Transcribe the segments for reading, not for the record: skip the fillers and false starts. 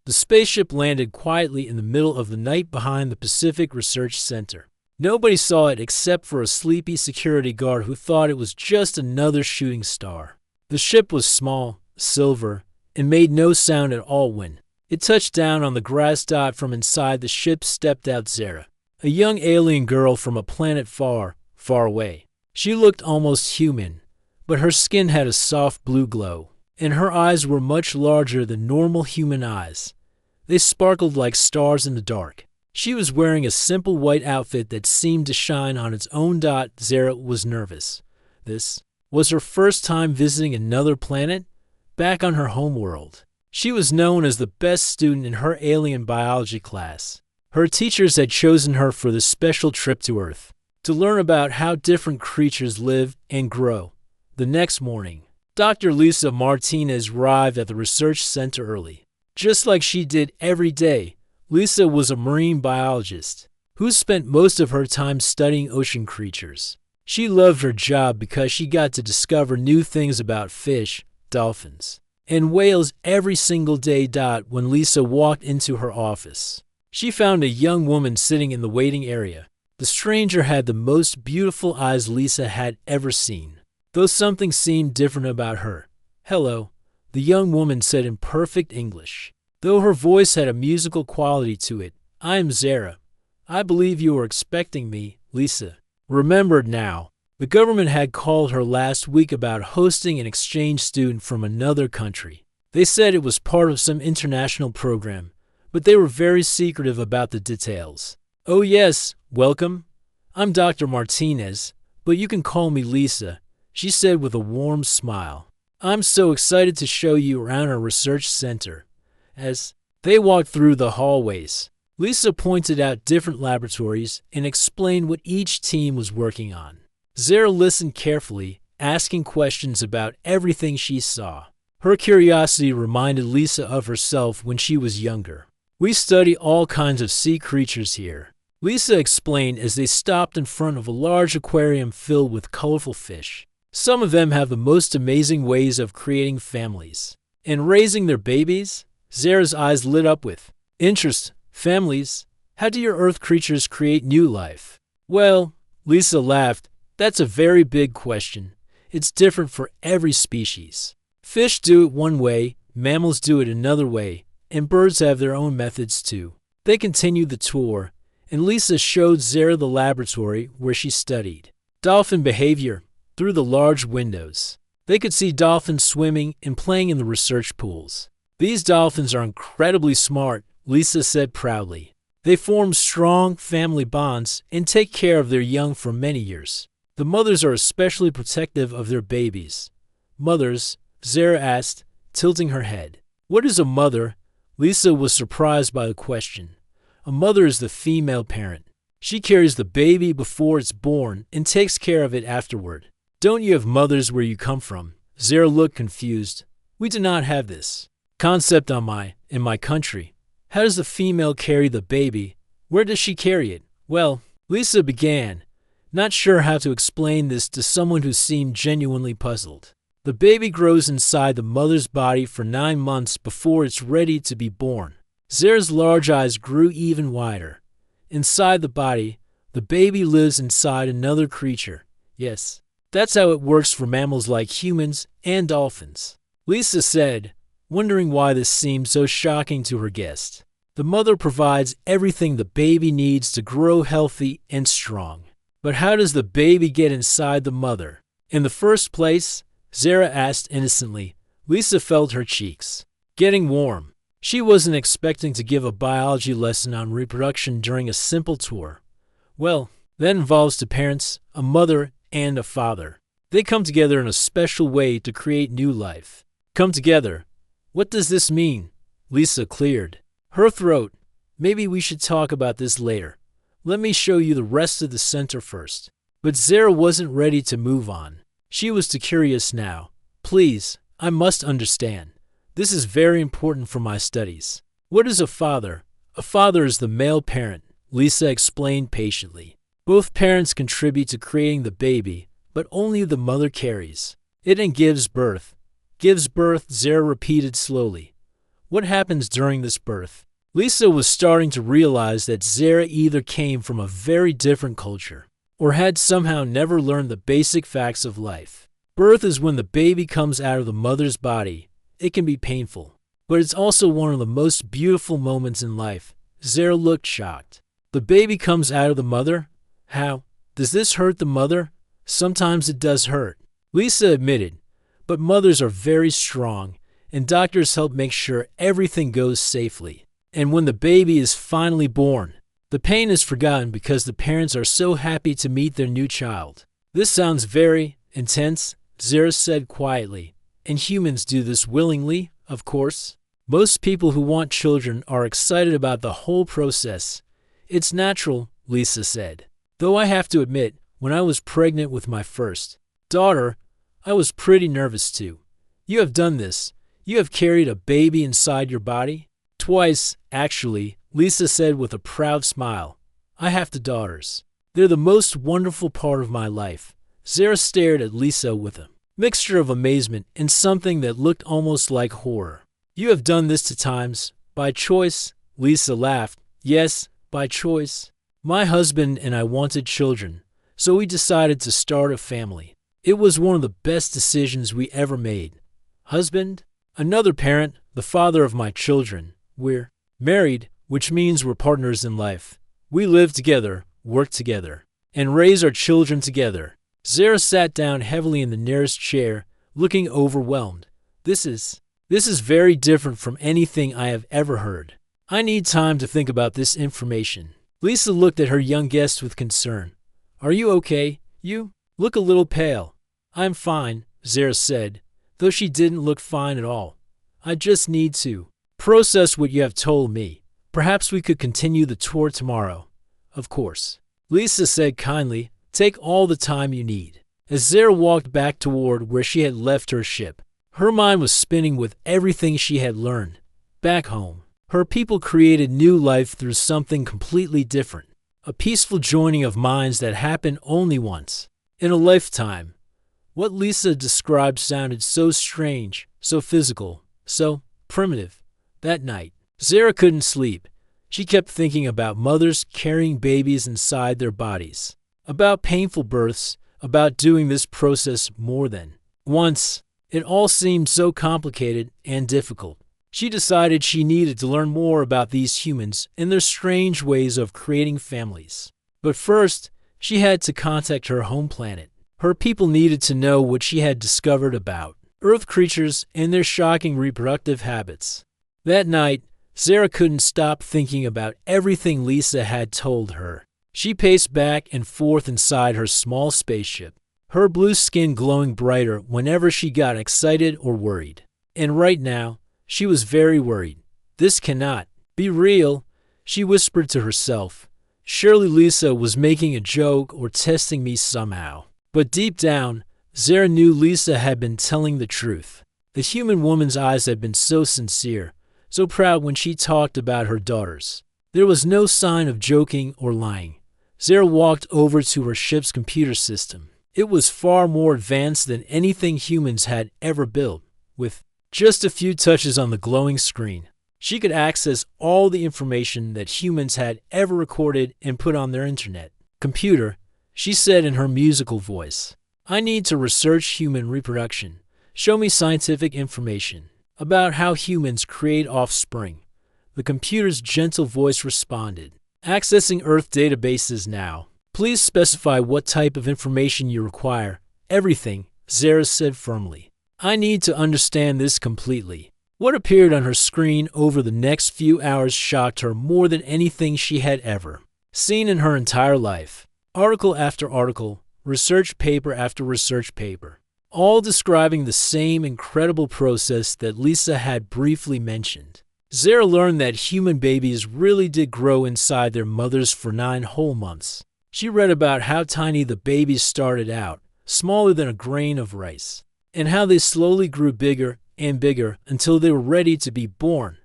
The spaceship landed quietly in the middle of the night behind the Pacific Research Center. Nobody saw it except for a sleepy security guard who thought it was just another shooting star. The ship was small, silver, and made no sound at all when it touched down on the grass dot. From inside the ship stepped out Zara, a young alien girl from a planet far, far away. She looked almost human, but her skin had a soft blue glow, and her eyes were much larger than normal human eyes. They sparkled like stars in the dark. She was wearing a simple white outfit that seemed to shine on its own. Zara was nervous. This was her first time visiting another planet, back on her homeworld. She was known as the best student in her alien biology class. Her teachers had chosen her for this special trip to Earth, to learn about how different creatures live and grow. The next morning, Dr. Lisa Martinez arrived at the research center early. Just like she did every day, Lisa was a marine biologist who spent most of her time studying ocean creatures. She loved her job because she got to discover new things about fish, dolphins, and whales every single day. When Lisa walked into her office, she found a young woman sitting in the waiting area. The stranger had the most beautiful eyes Lisa had ever seen, though something seemed different about her. "Hello," the young woman said in perfect English, though her voice had a musical quality to it. "I am Zara. I believe you were expecting me." Lisa remembered now. The government had called her last week about hosting an exchange student from another country. They said it was part of some international program, but they were very secretive about the details. "Oh yes, welcome. I'm Dr. Martinez, but you can call me Lisa," she said with a warm smile. "I'm so excited to show you around our research center." As they walked through the hallways, Lisa pointed out different laboratories and explained what each team was working on. Zara listened carefully, asking questions about everything she saw. Her curiosity reminded Lisa of herself when she was younger. "We study all kinds of sea creatures here," Lisa explained as they stopped in front of a large aquarium filled with colorful fish. "Some of them have the most amazing ways of creating families and raising their babies." Zara's eyes lit up with interest. "Families? How do your Earth creatures create new life?" "Well," Lisa laughed, "that's a very big question. It's different for every species. Fish do it one way, mammals do it another way, and birds have their own methods too." They continued the tour, and Lisa showed Zara the laboratory where she studied dolphin behavior through the large windows. They could see dolphins swimming and playing in the research pools. "These dolphins are incredibly smart," Lisa said proudly. "They form strong family bonds and take care of their young for many years. The mothers are especially protective of their babies." "Mothers?" Zara asked, tilting her head. "What is a mother?" Lisa was surprised by the question. "A mother is the female parent. She carries the baby before it's born and takes care of it afterward." "Don't you have mothers where you come from?" Zara looked confused. "We do not have this concept in my country. How does the female carry the baby? Where does she carry it?" "Well," Lisa began, not sure how to explain this to someone who seemed genuinely puzzled. "The baby grows inside the mother's body for 9 months before it's ready to be born." Zara's large eyes grew even wider. "Inside the body, the baby lives inside another creature." "Yes, that's how it works for mammals like humans and dolphins," Lisa said, wondering why this seemed so shocking to her guest. "The mother provides everything the baby needs to grow healthy and strong." "But how does the baby get inside the mother in the first place?" Zara asked innocently. Lisa felt her cheeks getting warm. She wasn't expecting to give a biology lesson on reproduction during a simple tour. "Well, that involves two parents, a mother and a father. They come together in a special way to create new life." "Come together? What does this mean?" Lisa cleared her throat. "Maybe we should talk about this later. Let me show you the rest of the center first." But Zara wasn't ready to move on. She was too curious now. "Please, I must understand. This is very important for my studies. What is a father?" "A father is the male parent," Lisa explained patiently. "Both parents contribute to creating the baby, but only the mother carries it and gives birth." "Gives birth," Zara repeated slowly. What happens during this birth? Lisa was starting to realize that Zara either came from a very different culture or had somehow never learned the basic facts of life. Birth is when the baby comes out of the mother's body. It can be painful, but it's also one of the most beautiful moments in life. Zara looked shocked. The baby comes out of the mother? How? Does this hurt the mother? Sometimes it does hurt, Lisa admitted, but mothers are very strong, and doctors help make sure everything goes safely. And when the baby is finally born, the pain is forgotten because the parents are so happy to meet their new child. This sounds very intense, Zara said quietly, and humans do this willingly, of course. Most people who want children are excited about the whole process. It's natural, Lisa said. Though I have to admit, when I was pregnant with my first daughter, I was pretty nervous too. You have done this. You have carried a baby inside your body? Twice, actually, Lisa said with a proud smile. I have two daughters. They're the most wonderful part of my life. Zara stared at Lisa with a mixture of amazement and something that looked almost like horror. You have done this 2 times. By choice? Lisa laughed. Yes, by choice. My husband and I wanted children, so we decided to start a family. It was one of the best decisions we ever made. Husband? Another parent, the father of my children. We're married, which means we're partners in life. We live together, work together, and raise our children together. Zara sat down heavily in the nearest chair, looking overwhelmed. This is very different from anything I have ever heard. I need time to think about this information. Lisa looked at her young guest with concern. Are you okay? You look a little pale. I'm fine, Zara said, though she didn't look fine at all. I just need to process what you have told me. Perhaps we could continue the tour tomorrow. Of course, Lisa said kindly. Take all the time you need. As Zara walked back toward where she had left her ship, her mind was spinning with everything she had learned. Back home, her people created new life through something completely different. A peaceful joining of minds that happened only once in a lifetime. What Lisa described sounded so strange, so physical, so primitive. That night, Zara couldn't sleep. She kept thinking about mothers carrying babies inside their bodies, about painful births, about doing this process more than once. It all seemed so complicated and difficult. She decided she needed to learn more about these humans and their strange ways of creating families. But first, she had to contact her home planet. Her people needed to know what she had discovered about Earth creatures and their shocking reproductive habits. That night, Zara couldn't stop thinking about everything Lisa had told her. She paced back and forth inside her small spaceship, her blue skin glowing brighter whenever she got excited or worried. And right now, she was very worried. This cannot be real, she whispered to herself. Surely Lisa was making a joke or testing me somehow. But deep down, Zara knew Lisa had been telling the truth. The human woman's eyes had been so sincere, so proud when she talked about her daughters. There was no sign of joking or lying. Zara walked over to her ship's computer system. It was far more advanced than anything humans had ever built. With just a few touches on the glowing screen, she could access all the information that humans had ever recorded and put on their internet. Computer, she said in her musical voice, I need to research human reproduction. Show me scientific information about how humans create offspring. The computer's gentle voice responded. Accessing Earth databases now. Please specify what type of information you require. Everything, Zara said firmly. I need to understand this completely. What appeared on her screen over the next few hours shocked her more than anything she had ever seen in her entire life. Article after article, research paper after research paper, all describing the same incredible process that Lisa had briefly mentioned. Zara learned that human babies really did grow inside their mothers for 9 whole months. She read about how tiny the babies started out, smaller than a grain of rice, and how they slowly grew bigger and bigger until they were ready to be born.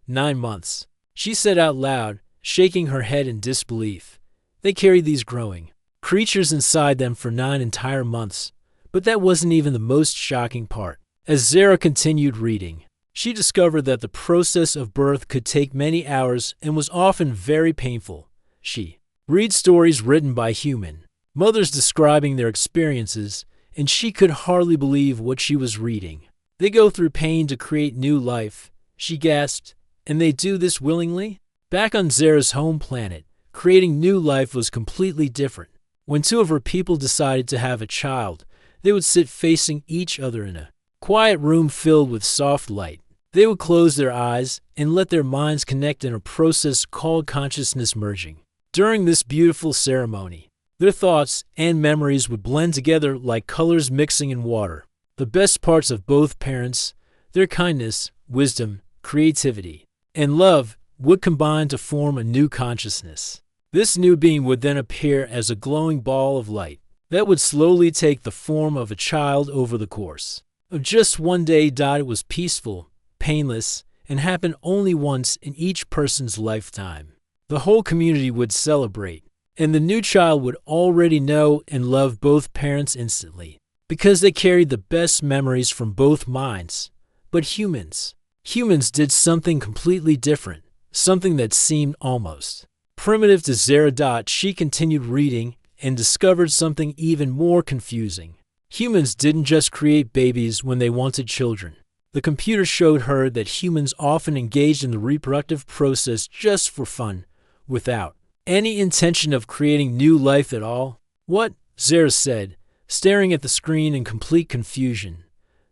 9 months. She said out loud, shaking her head in disbelief. They carried these growing creatures inside them for 9 entire months. But that wasn't even the most shocking part. As Zara continued reading, She discovered that the process of birth could take many hours and was often very painful. She read stories written by human mothers describing their experiences, and she could hardly believe what she was reading. They go through pain to create new life, she gasped, and they do this willingly? Back on Zara's home planet, creating new life was completely different. When two of her people decided to have a child, they would sit facing each other in a quiet room filled with soft light. They would close their eyes and let their minds connect in a process called consciousness merging. During this beautiful ceremony, their thoughts and memories would blend together like colors mixing in water. The best parts of both parents, their kindness, wisdom, creativity, and love, would combine to form a new consciousness. This new being would then appear as a glowing ball of light that would slowly take the form of a child over the course of just one day. It was peaceful, painless, and happened only once in each person's lifetime. The whole community would celebrate, and the new child would already know and love both parents instantly, because they carried the best memories from both minds. But humans did something completely different, something that seemed almost primitive to Zara. She continued reading and discovered something even more confusing. Humans didn't just create babies when they wanted children. The computer showed her that humans often engaged in the reproductive process just for fun, without any intention of creating new life at all. What? Zara said, staring at the screen in complete confusion.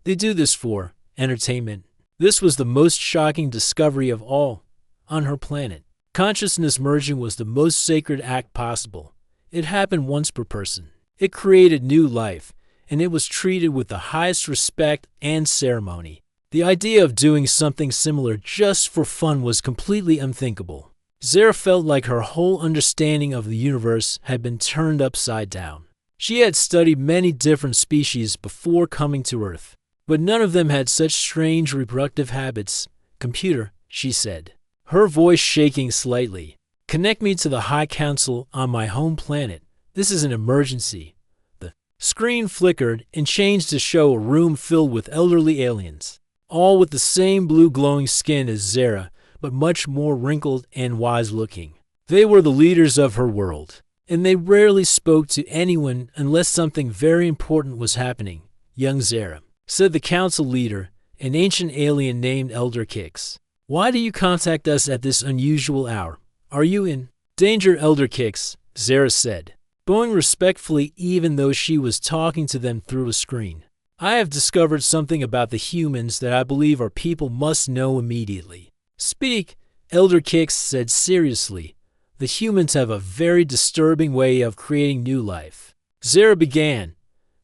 They do this for entertainment. This was the most shocking discovery of all on her planet. Consciousness merging was the most sacred act possible. It happened once per person. It created new life, and it was treated with the highest respect and ceremony. The idea of doing something similar just for fun was completely unthinkable. Zara felt like her whole understanding of the universe had been turned upside down. She had studied many different species before coming to Earth, but none of them had such strange reproductive habits. Computer, she said, her voice shaking slightly, connect me to the High Council on my home planet. This is an emergency. The screen flickered and changed to show a room filled with elderly aliens, all with the same blue glowing skin as Zara, but much more wrinkled and wise-looking. They were the leaders of her world, and they rarely spoke to anyone unless something very important was happening. Young Zara, said the council leader, an ancient alien named Elder Kix. Why do you contact us at this unusual hour? Are you in danger, Elder Kix? Zara said, bowing respectfully even though she was talking to them through a screen. I have discovered something about the humans that I believe our people must know immediately. Speak, Elder Kix said seriously. The humans have a very disturbing way of creating new life. Zara began.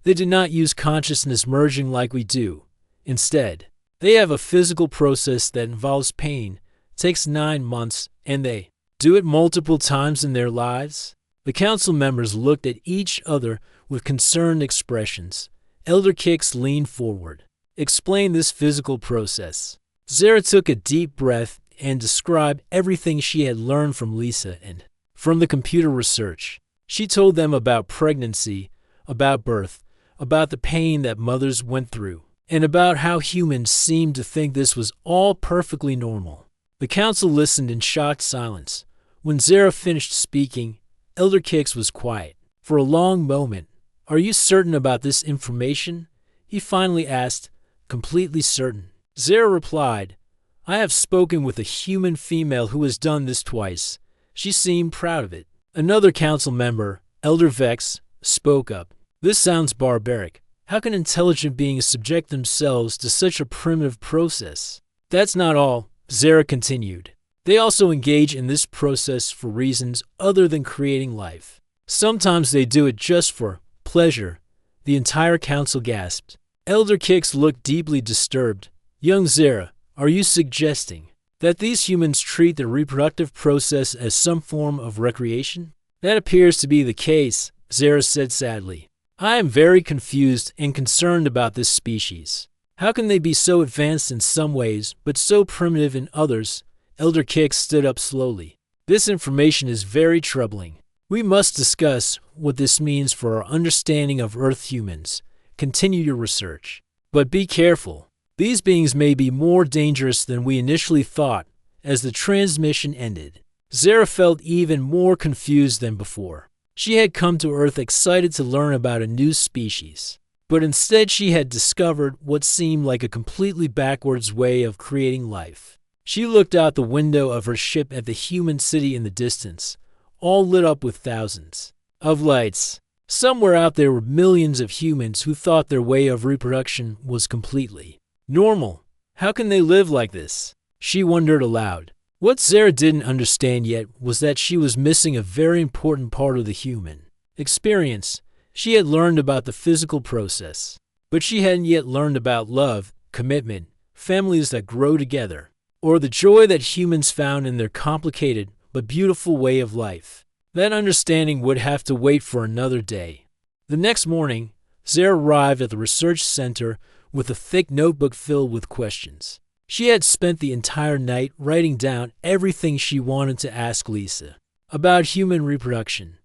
They do not use consciousness merging like we do. Instead, they have a physical process that involves pain, takes 9 months, and they do it multiple times in their lives. The council members looked at each other with concerned expressions. Elder Kix leaned forward. Explain this physical process. Zara took a deep breath and described everything she had learned from Lisa and from the computer research. She told them about pregnancy, about birth, about the pain that mothers went through, and about how humans seemed to think this was all perfectly normal. The council listened in shocked silence. When Zara finished speaking, Elder Kix was quiet. For a long moment, are you certain about this information? He finally asked, completely certain. Zara replied, I have spoken with a human female who has done this twice. She seemed proud of it. Another council member, Elder Vex, spoke up. This sounds barbaric. How can intelligent beings subject themselves to such a primitive process? That's not all, Zara continued. They also engage in this process for reasons other than creating life. Sometimes they do it just for pleasure. The entire council gasped. Elder Kix looked deeply disturbed. Young Zara, are you suggesting that these humans treat the reproductive process as some form of recreation? That appears to be the case, Zara said sadly. I am very confused and concerned about this species. How can they be so advanced in some ways, but so primitive in others? Elder Kix stood up slowly. This information is very troubling. We must discuss what this means for our understanding of Earth humans. Continue your research. But be careful. These beings may be more dangerous than we initially thought. As the transmission ended, Zara felt even more confused than before. She had come to Earth excited to learn about a new species, but instead she had discovered what seemed like a completely backwards way of creating life. She looked out the window of her ship at the human city in the distance, all lit up with thousands of lights. Somewhere out there were millions of humans who thought their way of reproduction was completely normal. How can they live like this? She wondered aloud. What Zara didn't understand yet was that she was missing a very important part of the human experience. She had learned about the physical process, but she hadn't yet learned about love, commitment, families that grow together, or the joy that humans found in their complicated but beautiful way of life. That understanding would have to wait for another day. The next morning, Zara arrived at the research center with a thick notebook filled with questions. She had spent the entire night writing down everything she wanted to ask Lisa about human reproduction.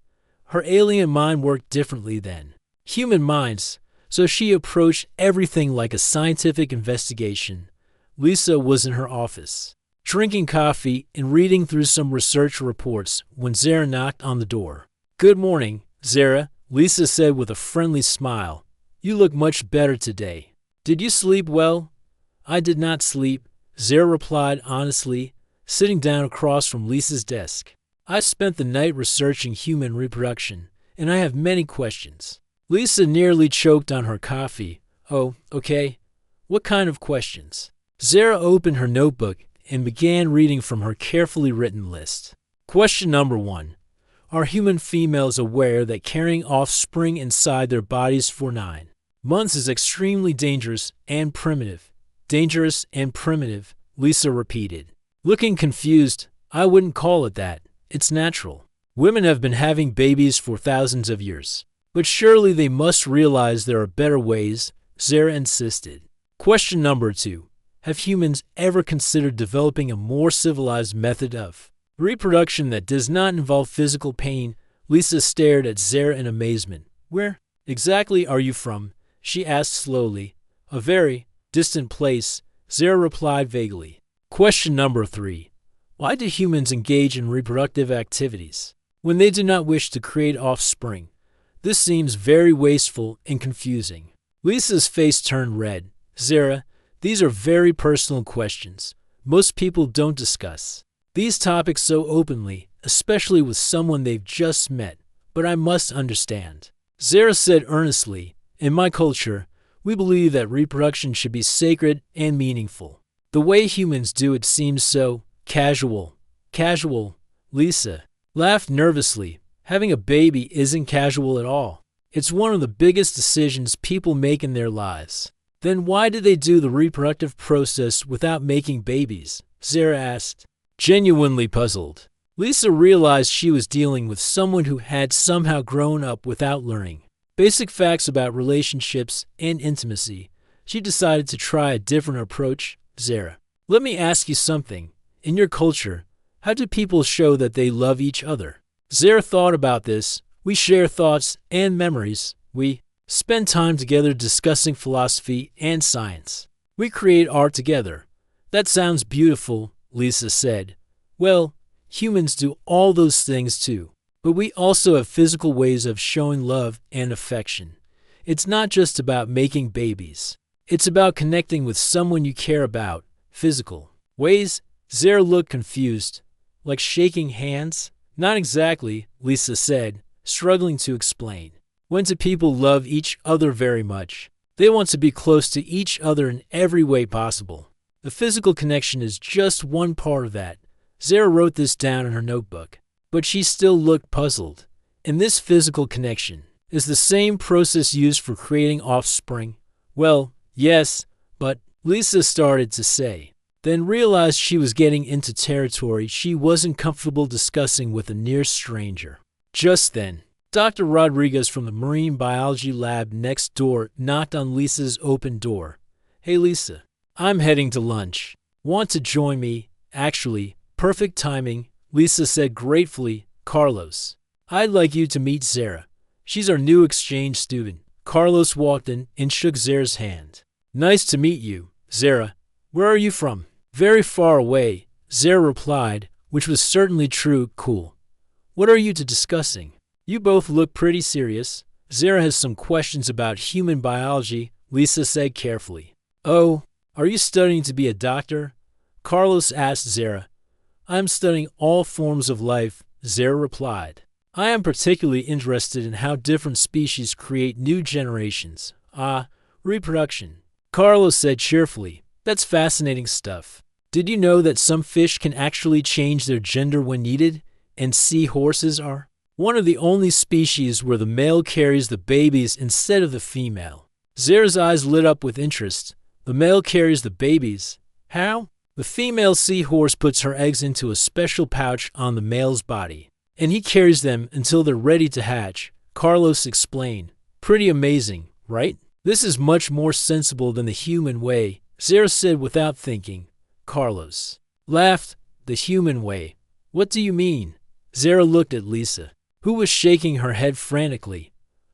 Her alien mind worked differently than human minds, so she approached everything like a scientific investigation. Lisa was in her office, drinking coffee and reading through some research reports when Zara knocked on the door. "Good morning, Zara," Lisa said with a friendly smile. "You look much better today. Did you sleep well?" "I did not sleep," Zara replied honestly, sitting down across from Lisa's desk. "I spent the night researching human reproduction, and I have many questions." Lisa nearly choked on her coffee. "Oh, okay. What kind of questions?" Zara opened her notebook and began reading from her carefully written list. Question number 1. Are human females aware that carrying offspring inside their bodies for 9 months is extremely dangerous and primitive? Dangerous and primitive, Lisa repeated. Looking confused, "I wouldn't call it that. It's natural. Women have been having babies for thousands of years. But surely they must realize there are better ways," Zara insisted. Question number 2. Have humans ever considered developing a more civilized method of reproduction that does not involve physical pain? Lisa stared at Zara in amazement. "Where exactly are you from?" she asked slowly. "A very distant place," Zara replied vaguely. Question number 3. Why do humans engage in reproductive activities when they do not wish to create offspring? This seems very wasteful and confusing. Lisa's face turned red. "Zara, these are very personal questions. Most people don't discuss these topics so openly, especially with someone they've just met. But I must understand." Zara said earnestly, "In my culture, we believe that reproduction should be sacred and meaningful. The way humans do it seems so casual." "Casual?" Lisa laughed nervously. "Having a baby isn't casual at all. It's one of the biggest decisions people make in their lives." "Then why do they do the reproductive process without making babies?" Zara asked, genuinely puzzled. Lisa realized she was dealing with someone who had somehow grown up without learning basic facts about relationships and intimacy. She decided to try a different approach. "Zara, let me ask you something. In your culture, how do people show that they love each other?" Zara thought about this. "We share thoughts and memories. We spend time together discussing philosophy and science. We create art together." "That sounds beautiful," Lisa said. "Well, humans do all those things too. But we also have physical ways of showing love and affection. It's not just about making babies. It's about connecting with someone you care about. Physical ways?" Zara looked confused. "Like shaking hands?" "Not exactly," Lisa said, struggling to explain. "When do people love each other very much? They want to be close to each other in every way possible. The physical connection is just one part of that." Zara wrote this down in her notebook. But she still looked puzzled. "And this physical connection is the same process used for creating offspring?" "Well, yes, but," Lisa started to say, then realized she was getting into territory she wasn't comfortable discussing with a near stranger. Just then, Dr. Rodriguez from the marine biology lab next door knocked on Lisa's open door. "Hey Lisa, I'm heading to lunch. Want to join me?" "Actually, perfect timing," Lisa said gratefully. "Carlos, I'd like you to meet Zara. She's our new exchange student." Carlos walked in and shook Zara's hand. "Nice to meet you," Zara, where are you from? Very far away, Zara replied, which was certainly true. Cool. What are you two discussing? You both look pretty serious. Zara has some questions about human biology, Lisa said carefully. Oh, are you studying to be a doctor? Carlos asked Zara. I'm studying all forms of life, Zara replied. I am particularly interested in how different species create new generations. Reproduction. Carlos said cheerfully. That's fascinating stuff. Did you know that some fish can actually change their gender when needed? And seahorses are one of the only species where the male carries the babies instead of the female. Zara's eyes lit up with interest. The male carries the babies. How? The female seahorse puts her eggs into a special pouch on the male's body, and he carries them until they're ready to hatch, Carlos explained. Pretty amazing, right? This is much more sensible than the human way, Zara said without thinking. Carlos laughed. The human way. What do you mean? Zara looked at Lisa, who was shaking her head frantically.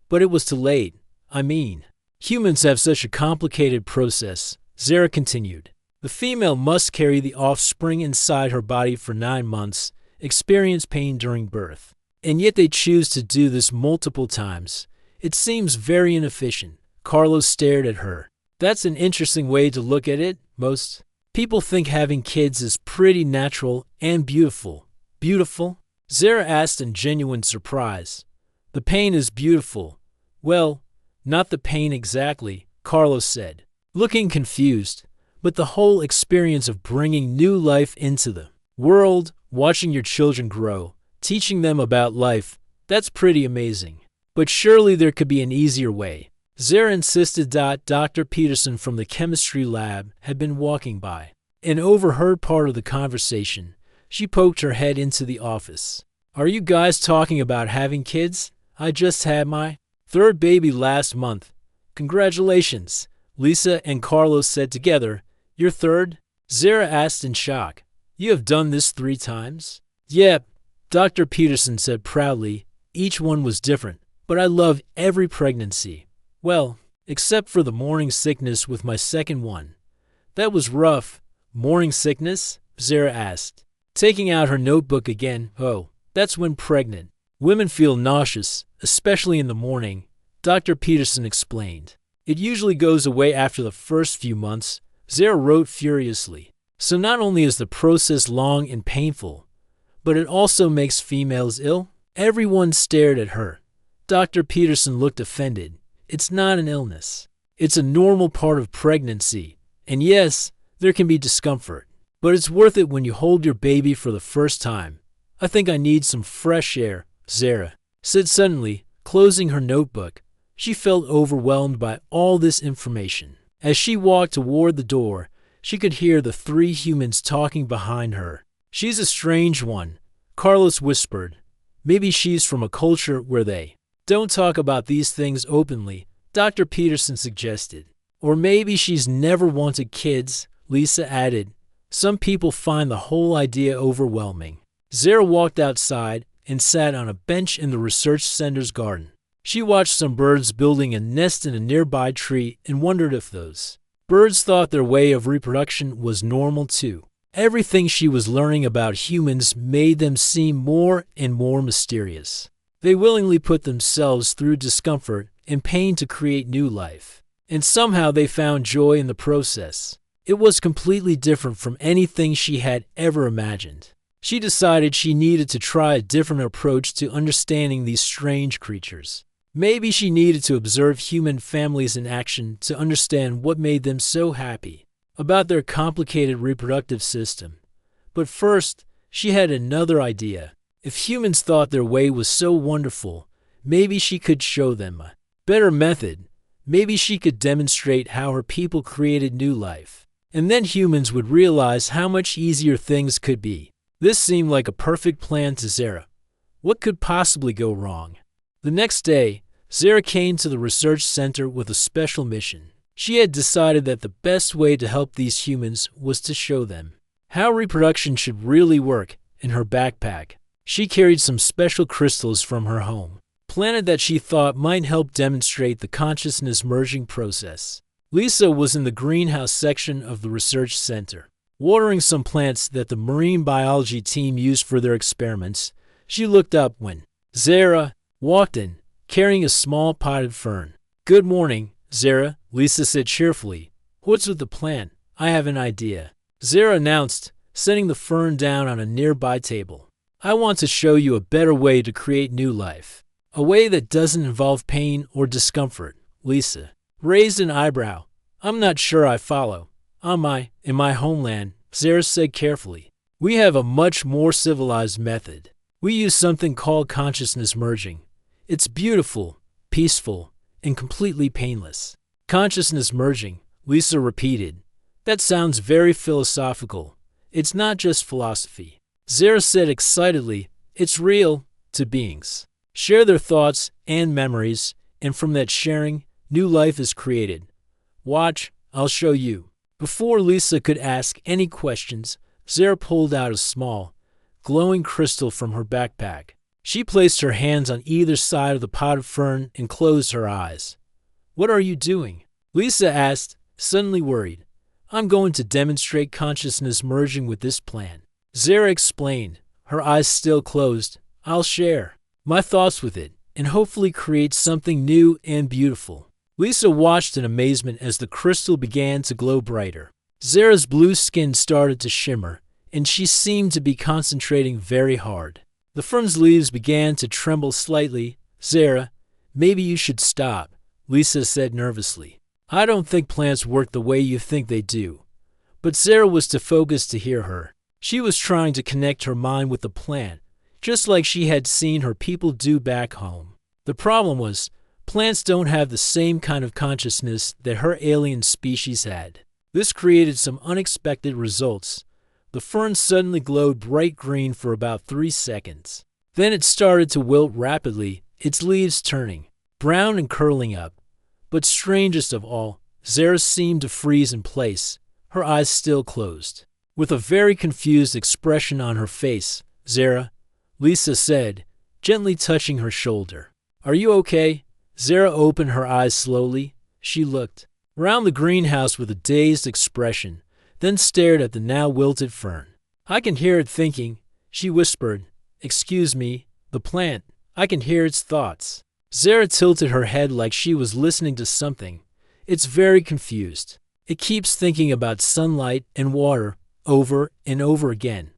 But it was too late. I mean, humans have such a complicated process, Zara continued. The female must carry the offspring inside her body for 9 months, experience pain during birth. And yet they choose to do this multiple times. It seems very inefficient. Carlos stared at her. That's an interesting way to look at it. Most people think having kids is pretty natural and beautiful. Beautiful? Zara asked in genuine surprise. The pain is beautiful. Well, not the pain exactly, Carlos said, looking confused, but the whole experience of bringing new life into the world, watching your children grow, teaching them about life, that's pretty amazing. But surely there could be an easier way. Zara insisted. Dr. Peterson from the chemistry lab had been walking by and overheard part of the conversation. She poked her head into the office. Are you guys talking about having kids? I just had my 3rd baby last month. Congratulations, Lisa and Carlos said together. Your 3rd? Zara asked in shock. You have done this 3 times? Yep, Dr. Peterson said proudly. Each one was different, but I love every pregnancy. Well, except for the morning sickness with my 2nd one. That was rough. Morning sickness? Zara asked, taking out her notebook again. Oh, that's when pregnant women feel nauseous, especially in the morning, Dr. Peterson explained. It usually goes away after the first few months, Zara wrote furiously. So not only is the process long and painful, but it also makes females ill? Everyone stared at her. Dr. Peterson looked offended. It's not an illness. It's a normal part of pregnancy. And yes, there can be discomfort. But it's worth it when you hold your baby for the first time. I think I need some fresh air, Zara said suddenly, closing her notebook. She felt overwhelmed by all this information. As she walked toward the door, she could hear the 3 humans talking behind her. She's a strange one, Carlos whispered. Maybe she's from a culture where they don't talk about these things openly, Dr. Peterson suggested. Or maybe she's never wanted kids, Lisa added. Some people find the whole idea overwhelming. Zara walked outside and sat on a bench in the research center's garden. She watched some birds building a nest in a nearby tree and wondered if those birds thought their way of reproduction was normal too. Everything she was learning about humans made them seem more and more mysterious. They willingly put themselves through discomfort and pain to create new life. And somehow they found joy in the process. It was completely different from anything she had ever imagined. She decided she needed to try a different approach to understanding these strange creatures. Maybe she needed to observe human families in action to understand what made them so happy about their complicated reproductive system. But first, she had another idea. If humans thought their way was so wonderful, maybe she could show them a better method. Maybe she could demonstrate how her people created new life. And then humans would realize how much easier things could be. This seemed like a perfect plan to Zara. What could possibly go wrong? The next day, Zara came to the research center with a special mission. She had decided that the best way to help these humans was to show them how reproduction should really work. In her backpack, she carried some special crystals from her home, planet that she thought might help demonstrate the consciousness merging process. Lisa was in the greenhouse section of the research center, watering some plants that the marine biology team used for their experiments. She looked up when Zara walked in, carrying a small potted fern. "Good morning, Zara," Lisa said cheerfully. "What's with the plant? I have an idea," Zara announced, setting the fern down on a nearby table. "I want to show you a better way to create new life. A way that doesn't involve pain or discomfort." Lisa raised an eyebrow. "I'm not sure I follow." In my homeland," Zara said carefully, "we have a much more civilized method. We use something called consciousness merging. It's beautiful, peaceful, and completely painless." "Consciousness merging," Lisa repeated. "That sounds very philosophical." "It's not just philosophy," Zara said excitedly. "It's real to beings. Share their thoughts and memories, and from that sharing, new life is created. Watch, I'll show you." Before Lisa could ask any questions, Zara pulled out a small, glowing crystal from her backpack. She placed her hands on either side of the potted fern and closed her eyes. "What are you doing?" Lisa asked, suddenly worried. "I'm going to demonstrate consciousness merging with this plant," Zara explained, her eyes still closed. "I'll share my thoughts with it and hopefully create something new and beautiful." Lisa watched in amazement as the crystal began to glow brighter. Zara's blue skin started to shimmer, and she seemed to be concentrating very hard. The fern's leaves began to tremble slightly. "Zara, maybe you should stop," Lisa said nervously. "I don't think plants work the way you think they do." But Zara was too focused to hear her. She was trying to connect her mind with the plant, just like she had seen her people do back home. The problem was, plants don't have the same kind of consciousness that her alien species had. This created some unexpected results. The fern suddenly glowed bright green for about 3 seconds. Then it started to wilt rapidly, its leaves turning brown and curling up. But strangest of all, Zara seemed to freeze in place, her eyes still closed. With a very confused expression on her face, "Zara," Lisa said, gently touching her shoulder. "Are you okay?" Zara opened her eyes slowly. She looked around the greenhouse with a dazed expression, then stared at the now wilted fern. "I can hear it thinking," she whispered. "Excuse me, the plant. I can hear its thoughts." Zara tilted her head like she was listening to something. "It's very confused. It keeps thinking about sunlight and water over and over again.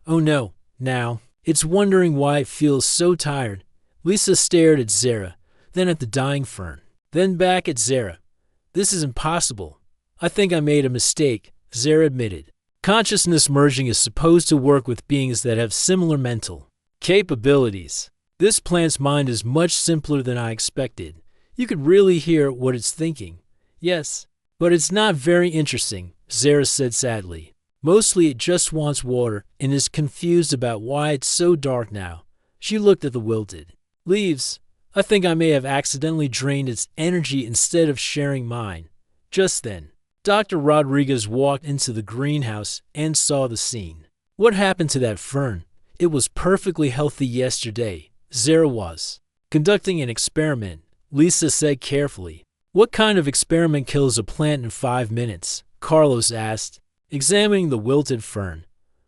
Oh no, now, it's wondering why it feels so tired." Lisa stared at Zara, then at the dying fern, then back at Zara. "This is impossible. I think I made a mistake," Zara admitted. "Consciousness merging is supposed to work with beings that have similar mental capabilities. This plant's mind is much simpler than I expected. You could really hear what it's thinking." "Yes, but it's not very interesting," Zara said sadly. "Mostly it just wants water and is confused about why it's so dark now." She looked at the wilted leaves. "I think I may have accidentally drained its energy instead of sharing mine." Just then, Dr. Rodriguez walked into the greenhouse and saw the scene. "What happened to that fern? It was perfectly healthy yesterday." Zara was conducting an experiment, Lisa said carefully. "What kind of experiment kills a plant in 5 minutes?" Carlos asked, examining the wilted fern.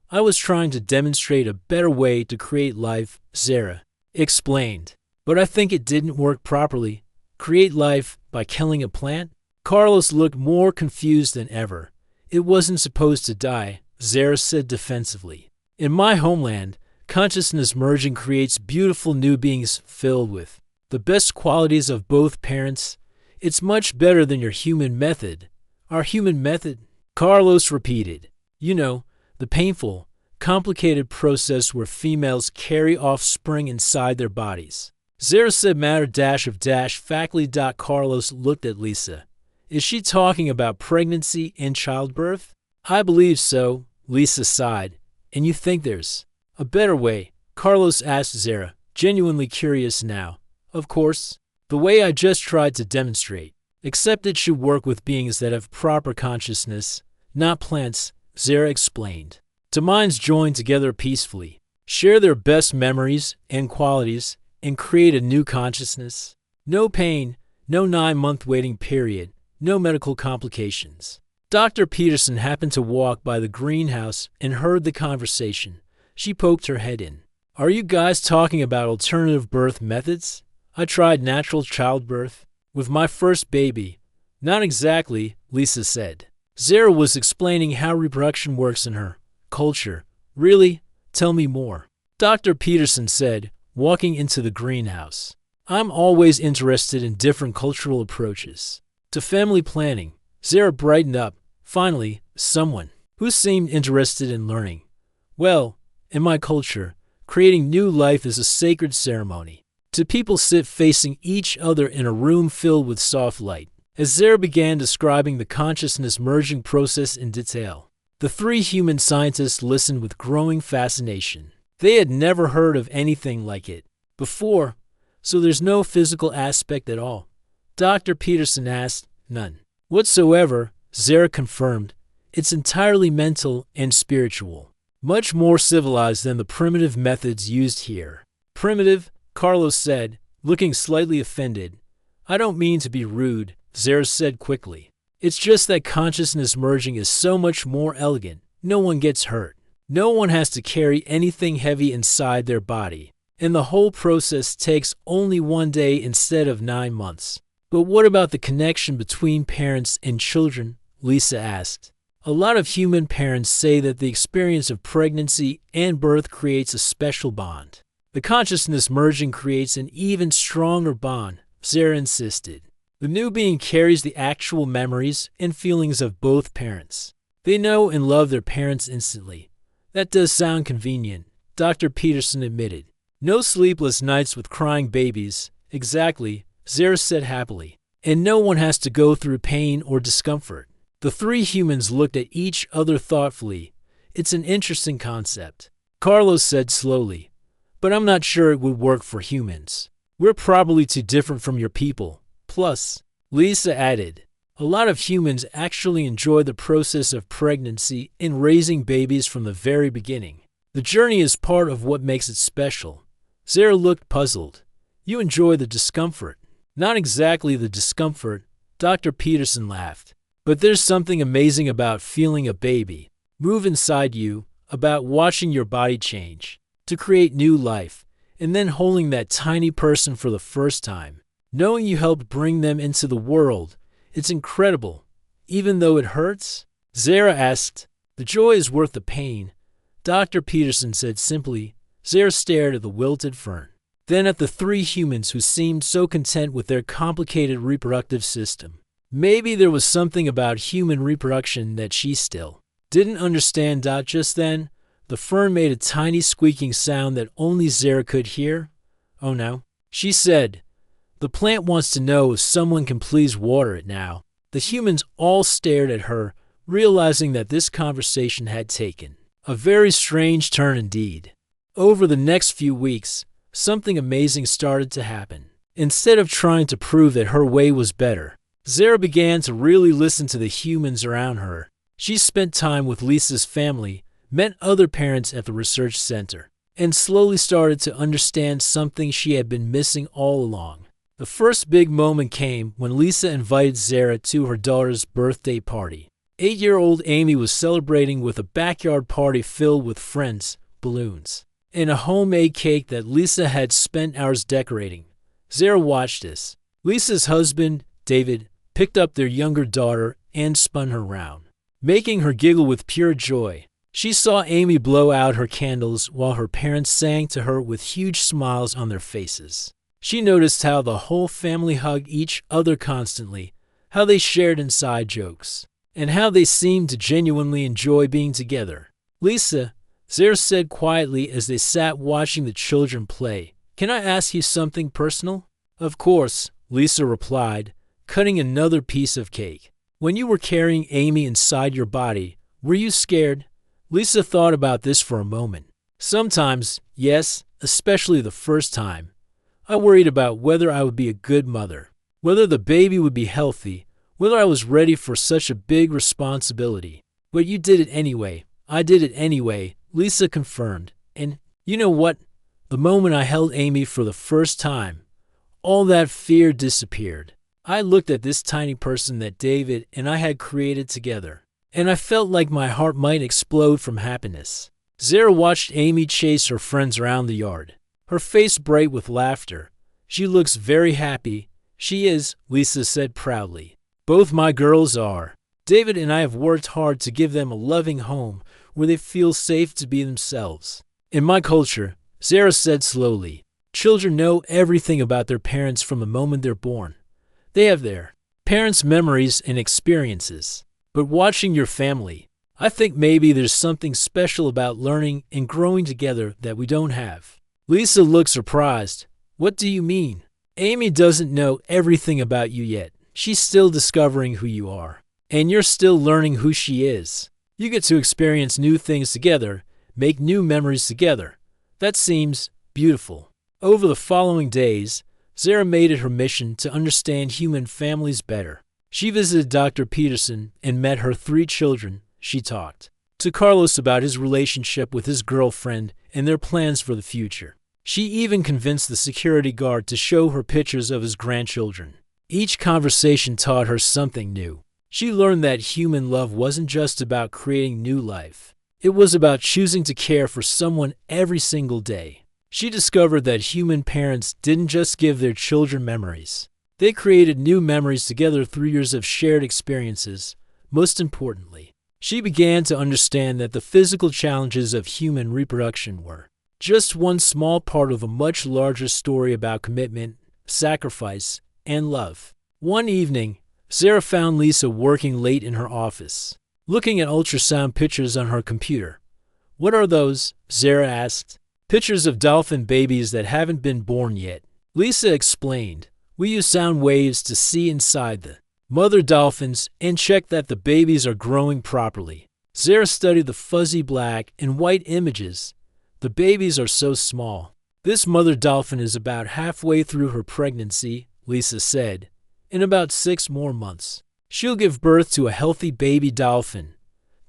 "I was trying to demonstrate a better way to create life," Zara explained. "But I think it didn't work properly." "Create life by killing a plant?" Carlos looked more confused than ever. "It wasn't supposed to die," Zara said defensively. "In my homeland, consciousness merging creates beautiful new beings filled with the best qualities of both parents. It's much better than your human method." "Our human method?" Carlos repeated. "You know, the painful, complicated process where females carry offspring inside their bodies." Zara said matter-of-faculty. Carlos looked at Lisa. "Is she talking about pregnancy and childbirth?" "I believe so," Lisa sighed. "And you think there's a better way?" Carlos asked Zara, genuinely curious now. "Of course. The way I just tried to demonstrate. Except it should work with beings that have proper consciousness, not plants," Zara explained. "To minds joined together peacefully, share their best memories and qualities, and create a new consciousness. No pain, no 9-month waiting period, no medical complications. Dr. Peterson happened to walk by the greenhouse and heard the conversation. She poked her head in. Are you guys talking about alternative birth methods? I tried natural childbirth with my first baby. Not exactly, Lisa said. Zara was explaining how reproduction works in her culture. Really? Tell me more. Dr. Peterson said, walking into the greenhouse. I'm always interested in different cultural approaches to family planning. Zara brightened up. Finally, someone who seemed interested in learning. Well, in my culture, creating new life is a sacred ceremony. Two people sit facing each other in a room filled with soft light. As Zara began describing the consciousness merging process in detail, the three human scientists listened with growing fascination. They had never heard of anything like it before, so there's no physical aspect at all. Dr. Peterson asked. None whatsoever, Zara confirmed. It's entirely mental and spiritual. Much more civilized than the primitive methods used here. Primitive, Carlos said, looking slightly offended. I don't mean to be rude, Zara said quickly. It's just that consciousness merging is so much more elegant. No one gets hurt. No one has to carry anything heavy inside their body. And the whole process takes only 1 day instead of 9 months. But what about the connection between parents and children? Lisa asked. A lot of human parents say that the experience of pregnancy and birth creates a special bond. The consciousness merging creates an even stronger bond, Zara insisted. The new being carries the actual memories and feelings of both parents. They know and love their parents instantly. That does sound convenient, Dr. Peterson admitted. No sleepless nights with crying babies. Exactly, Zara said happily. And no one has to go through pain or discomfort. The three humans looked at each other thoughtfully. It's an interesting concept, Carlos said slowly. But I'm not sure it would work for humans. We're probably too different from your people. Plus, Lisa added, a lot of humans actually enjoy the process of pregnancy and raising babies from the very beginning. The journey is part of what makes it special. Zara looked puzzled. You enjoy the discomfort. Not exactly the discomfort, Dr. Peterson laughed. But there's something amazing about feeling a baby move inside you, about watching your body change to create new life, and then holding that tiny person for the first time. Knowing you helped bring them into the world, it's incredible. Even though it hurts? Zara asked. The joy is worth the pain, Dr. Peterson said simply. Zara stared at the wilted fern, then at the three humans who seemed so content with their complicated reproductive system. Maybe there was something about human reproduction that she still didn't understand. Just then, the fern made a tiny squeaking sound that only Zara could hear. Oh no, she said. The plant wants to know if someone can please water it now. The humans all stared at her, realizing that this conversation had taken a very strange turn indeed. Over the next few weeks, something amazing started to happen. Instead of trying to prove that her way was better, Zara began to really listen to the humans around her. She spent time with Lisa's family, met other parents at the research center, and slowly started to understand something she had been missing all along. The first big moment came when Lisa invited Zara to her daughter's birthday party. 8-year-old Amy was celebrating with a backyard party filled with friends, balloons, and a homemade cake that Lisa had spent hours decorating. Zara watched this. Lisa's husband, David, picked up their younger daughter and spun her round, making her giggle with pure joy. She saw Amy blow out her candles while her parents sang to her with huge smiles on their faces. She noticed how the whole family hugged each other constantly, how they shared inside jokes, and how they seemed to genuinely enjoy being together. Lisa, Zara said quietly as they sat watching the children play, can I ask you something personal? Of course, Lisa replied, cutting another piece of cake. When you were carrying Amy inside your body, were you scared? Lisa thought about this for a moment. Sometimes, yes, especially the first time. I worried about whether I would be a good mother, whether the baby would be healthy, whether I was ready for such a big responsibility. But you did it anyway. I did it anyway, Lisa confirmed. And you know what? The moment I held Amy for the first time, all that fear disappeared. I looked at this tiny person that David and I had created together, and I felt like my heart might explode from happiness. Zara watched Amy chase her friends around the yard, her face bright with laughter. She looks very happy. She is, Lisa said proudly. Both my girls are. David and I have worked hard to give them a loving home where they feel safe to be themselves. In my culture, Zara said slowly, children know everything about their parents from the moment they're born. They have their parents' memories and experiences. But watching your family, I think maybe there's something special about learning and growing together that we don't have. Lisa looked surprised. What do you mean? Amy doesn't know everything about you yet. She's still discovering who you are. And you're still learning who she is. You get to experience new things together, make new memories together. That seems beautiful. Over the following days, Zara made it her mission to understand human families better. She visited Dr. Peterson and met her 3 children. She talked to Carlos about his relationship with his girlfriend and their plans for the future. She even convinced the security guard to show her pictures of his grandchildren. Each conversation taught her something new. She learned that human love wasn't just about creating new life. It was about choosing to care for someone every single day. She discovered that human parents didn't just give their children memories. They created new memories together through years of shared experiences. Most importantly, she began to understand that the physical challenges of human reproduction were just one small part of a much larger story about commitment, sacrifice, and love. One evening, Zara found Lisa working late in her office, looking at ultrasound pictures on her computer. What are those? Zara asked. Pictures of dolphin babies that haven't been born yet. Lisa explained. We use sound waves to see inside the mother dolphins and check that the babies are growing properly. Zara studied the fuzzy black and white images. The babies are so small. This mother dolphin is about halfway through her pregnancy, Lisa said. In about 6 more months, she'll give birth to a healthy baby dolphin.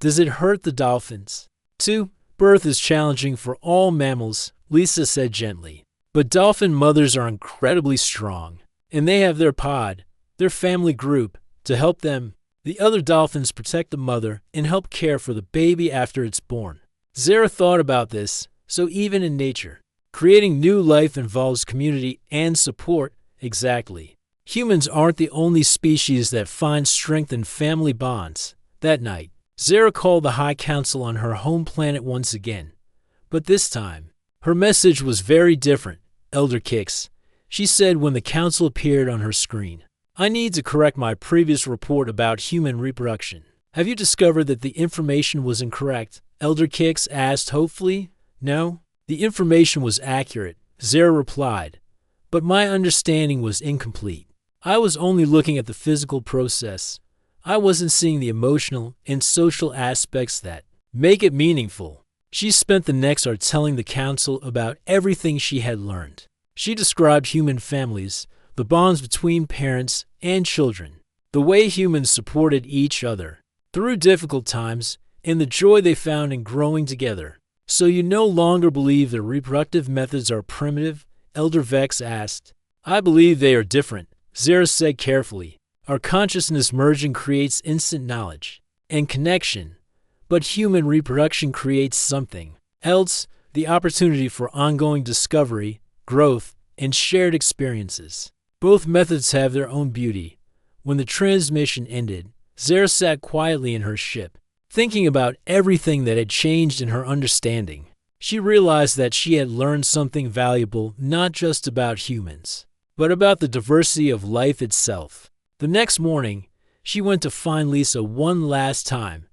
Does it hurt the dolphins? 2. Birth is challenging for all mammals, Lisa said gently. But dolphin mothers are incredibly strong, and they have their pod, their family group, to help them. The other dolphins protect the mother and help care for the baby after it's born. Zara thought about this, so even in nature, creating new life involves community and support. Exactly. Humans aren't the only species that find strength in family bonds. That night, Zara called the High Council on her home planet once again. But this time, her message was very different. Elder Kix, she said when the council appeared on her screen. I need to correct my previous report about human reproduction. Have you discovered that the information was incorrect? Elder Kix asked hopefully. No, the information was accurate, Zara replied. But my understanding was incomplete. I was only looking at the physical process. I wasn't seeing the emotional and social aspects that make it meaningful. She spent the next hour telling the council about everything she had learned. She described human families, the bonds between parents and children, the way humans supported each other through difficult times, and the joy they found in growing together. So you no longer believe their reproductive methods are primitive? Elder Vex asked. I believe they are different, Zara said carefully. Our consciousness merging creates instant knowledge and connection, but human reproduction creates something else, the opportunity for ongoing discovery, growth, and shared experiences. Both methods have their own beauty. When the transmission ended, Zara sat quietly in her ship, thinking about everything that had changed in her understanding. She realized that she had learned something valuable not just about humans, but about the diversity of life itself. The next morning, she went to find Lisa one last time.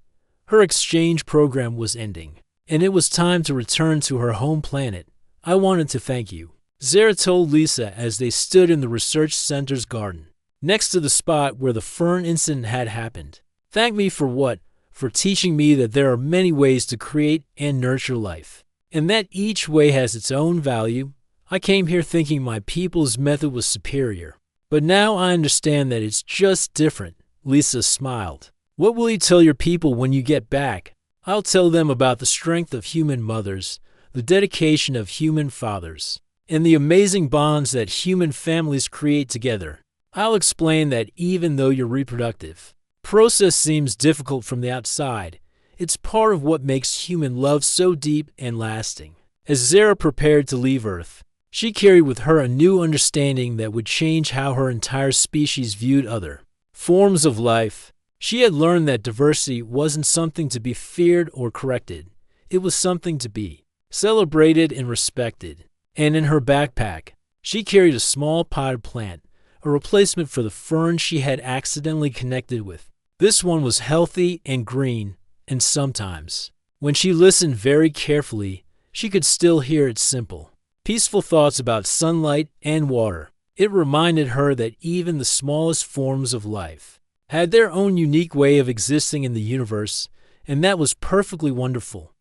Her exchange program was ending, and it was time to return to her home planet. I wanted to thank you, Zara told Lisa as they stood in the research center's garden, next to the spot where the fern incident had happened. Thank me for what? For teaching me that there are many ways to create and nurture life, and that each way has its own value. I came here thinking my people's method was superior, but now I understand that it's just different. Lisa smiled. What will you tell your people when you get back? I'll tell them about the strength of human mothers, the dedication of human fathers, and the amazing bonds that human families create together. I'll explain that even though your reproductive process seems difficult from the outside, it's part of what makes human love so deep and lasting. As Zara prepared to leave Earth, she carried with her a new understanding that would change how her entire species viewed other forms of life. She had learned that diversity wasn't something to be feared or corrected. It was something to be celebrated and respected. And in her backpack, she carried a small potted plant, a replacement for the fern she had accidentally connected with. This one was healthy and green, and sometimes, when she listened very carefully, she could still hear its simple, peaceful thoughts about sunlight and water. It reminded her that even the smallest forms of life had their own unique way of existing in the universe, and that was perfectly wonderful.